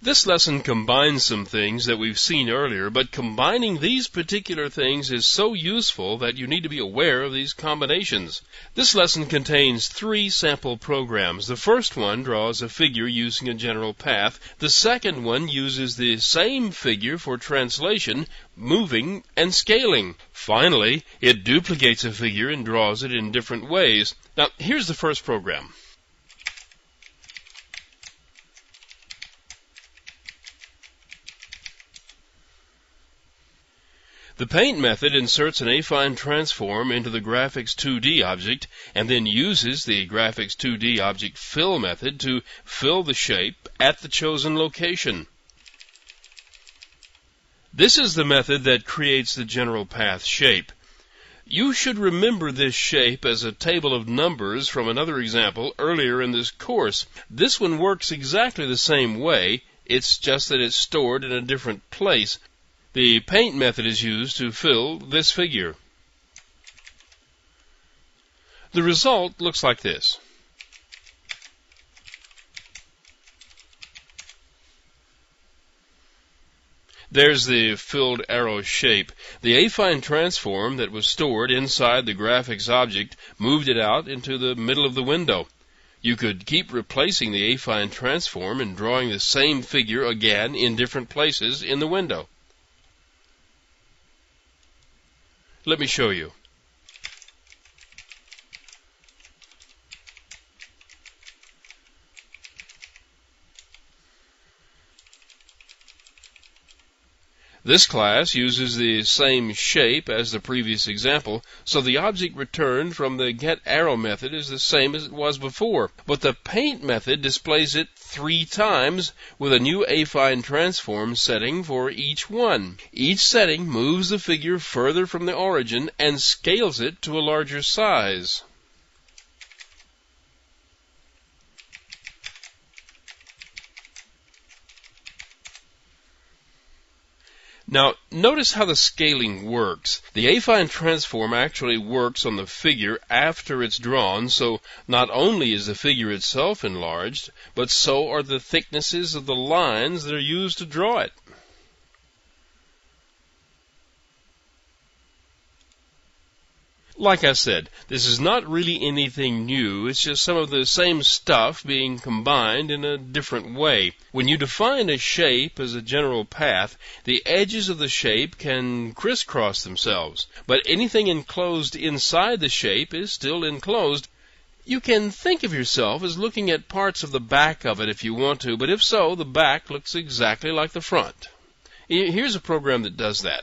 This lesson combines some things that we've seen earlier, but combining these particular things is so useful that you need to be aware of these combinations. This lesson contains 3 sample programs. The first one draws a figure using a general path. The second one uses the same figure for translation, moving, and scaling. Finally, it duplicates a figure and draws it in different ways. Now, here's the first program. The paint method inserts an affine transform into the graphics 2D object and then uses the graphics 2D object fill method to fill the shape at the chosen location. This is the method that creates the general path shape. You should remember this shape as a table of numbers from another example earlier in this course. This one works exactly the same way, it's just that it's stored in a different place. The paint method is used to fill this figure. The result looks like this. There's the filled arrow shape. The affine transform that was stored inside the graphics object moved it out into the middle of the window. You could keep replacing the affine transform and drawing the same figure again in different places in the window. Let me show you. This class uses the same shape as the previous example, so the object returned from the get arrow method is the same as it was before, but the paint method displays it 3 times with a new affine transform setting for each one. Each setting moves the figure further from the origin and scales it to a larger size. Now, notice how the scaling works. The affine transform actually works on the figure after it's drawn, so not only is the figure itself enlarged, but so are the thicknesses of the lines that are used to draw it. Like I said, this is not really anything new, it's just some of the same stuff being combined in a different way. When you define a shape as a general path, the edges of the shape can crisscross themselves, but anything enclosed inside the shape is still enclosed. You can think of yourself as looking at parts of the back of it if you want to, but if so, the back looks exactly like the front. Here's a program that does that.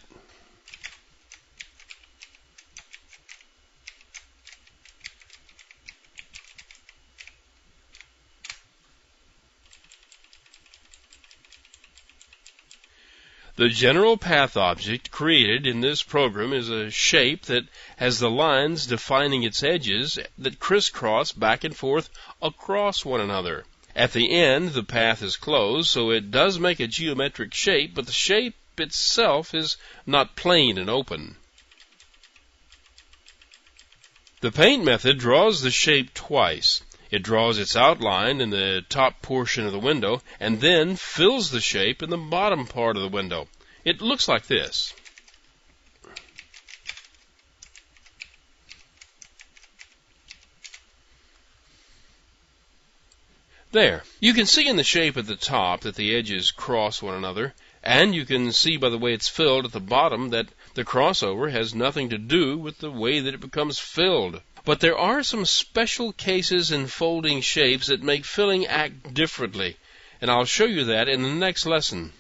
The general path object created in this program is a shape that has the lines defining its edges that crisscross back and forth across one another. At the end, the path is closed, so it does make a geometric shape, but the shape itself is not plain and open. The paint method draws the shape twice. It draws its outline in the top portion of the window and then fills the shape in the bottom part of the window. It looks like this. There. You can see in the shape at the top that the edges cross one another, and you can see by the way it's filled at the bottom that the crossover has nothing to do with the way that it becomes filled. But there are some special cases in folding shapes that make filling act differently, and I'll show you that in the next lesson.